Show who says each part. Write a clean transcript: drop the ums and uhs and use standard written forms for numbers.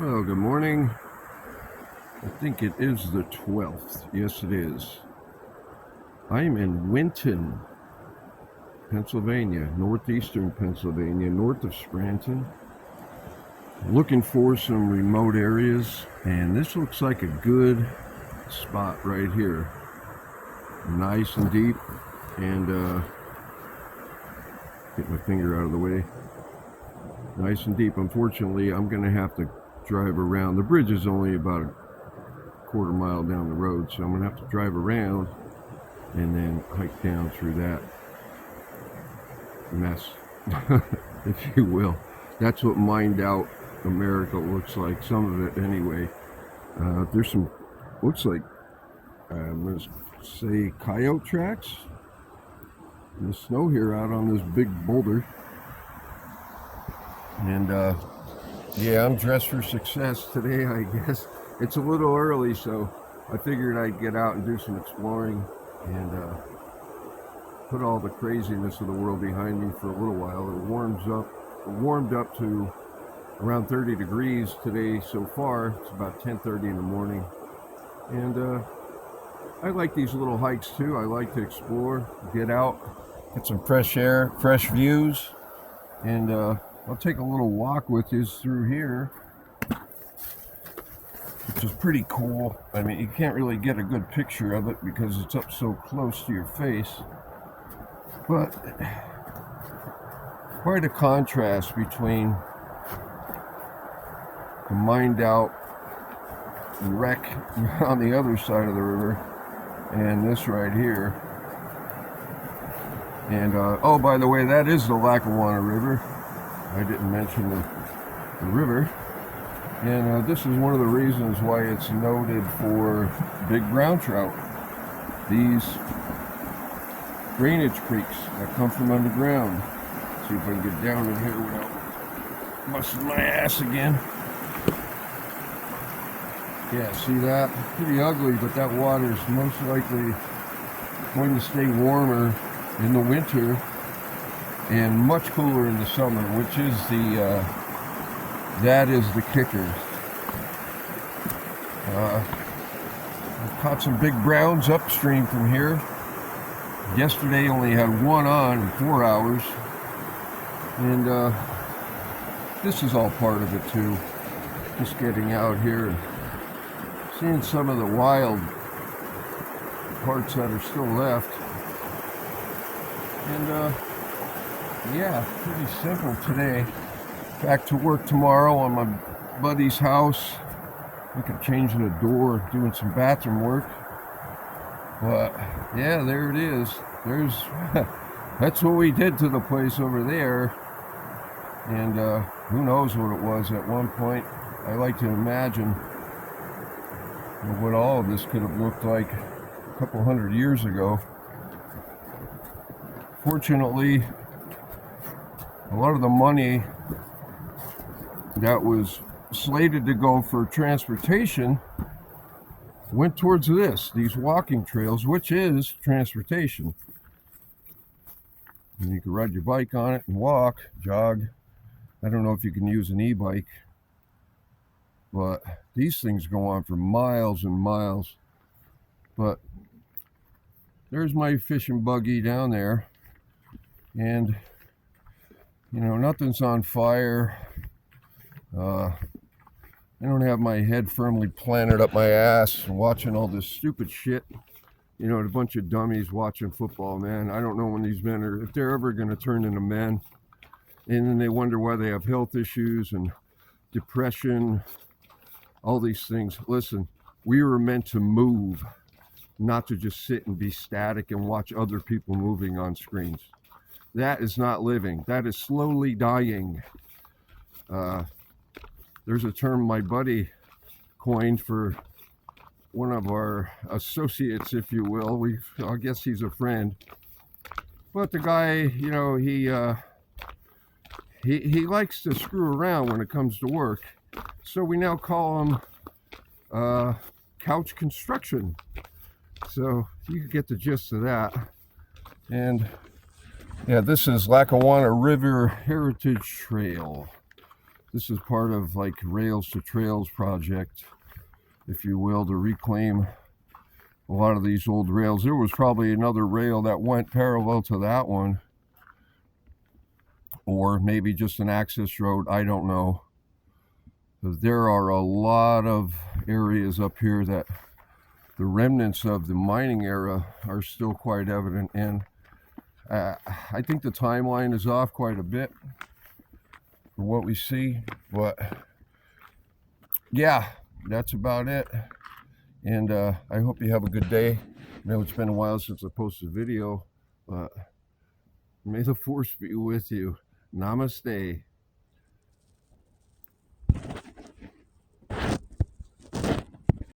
Speaker 1: Well, good morning. I think it is the 12th. Yes, it is. I'm in Winton, Pennsylvania, northeastern Pennsylvania, north of Scranton. Looking for some remote areas, and this looks like a good spot right here. Nice and deep, and get my finger out of the way. Nice and deep. Unfortunately, I'm going to have to drive around. The bridge is only about a quarter mile down the road, so I'm going to have to drive around and then hike down through that mess, if you will. That's what mined out America looks like, some of it anyway. There's some, looks like, I'm going to say coyote tracks in the snow here out on this big boulder. And yeah, I'm dressed for success today, I guess. It's a little early, so I figured I'd get out and do some exploring and put all the craziness of the world behind me for a little while. It warmed up to around 30 degrees today so far. It's about 10:30 in the morning. And I like these little hikes too. I like to explore, get out, get some fresh air, fresh views, and I'll take a little walk with you through here, which is pretty cool. I mean, you can't really get a good picture of it because it's up so close to your face, but quite a contrast between the mined out wreck on the other side of the river and this right here. And oh, by the way, that is the Lackawanna River. I didn't mention the river. And this is one of the reasons why it's noted for big brown trout. These drainage creeks that come from underground. Let's see if I can get down in here without busting my ass again. Yeah, see that? Pretty ugly, but that water is most likely going to stay warmer in the winter and much cooler in the summer, which is that is the kicker. I've caught some big browns upstream from here. Yesterday only had one on in 4 hours, and this is all part of it too. Just getting out here and seeing some of the wild parts that are still left. And yeah, pretty simple today. Back to work tomorrow on my buddy's house. Look at changing the door, doing some bathroom work. But yeah, there it is. There's that's what we did to the place over there. And who knows what it was at one point. I like to imagine what all of this could have looked like a couple hundred years ago. Fortunately, a lot of the money that was slated to go for transportation went towards these walking trails, which is transportation. And you can ride your bike on it and walk, jog. I don't know if you can use an e-bike, but these things go on for miles and miles. But there's my fishing buggy down there, and you know, nothing's on fire. I don't have my head firmly planted up my ass and watching all this stupid shit. You know, a bunch of dummies watching football, man. I don't know when these men if they're ever going to turn into men. And then they wonder why they have health issues and depression, all these things. Listen, we were meant to move, not to just sit and be static and watch other people moving on screens. That is not living. That is slowly dying. There's a term my buddy coined for one of our associates, if you will. I guess he's a friend. But the guy, you know, he likes to screw around when it comes to work. So we now call him couch construction. So you can get the gist of that. And yeah, this is Lackawanna River Heritage Trail. This is part of like Rails to Trails project, if you will, to reclaim a lot of these old rails. There was probably another rail that went parallel to that one, or maybe just an access road, I don't know. But there are a lot of areas up here that the remnants of the mining era are still quite evident in. I think the timeline is off quite a bit for what we see, but yeah, that's about it. And I hope you have a good day. I know it's been a while since I posted a video, but may the force be with you. Namaste.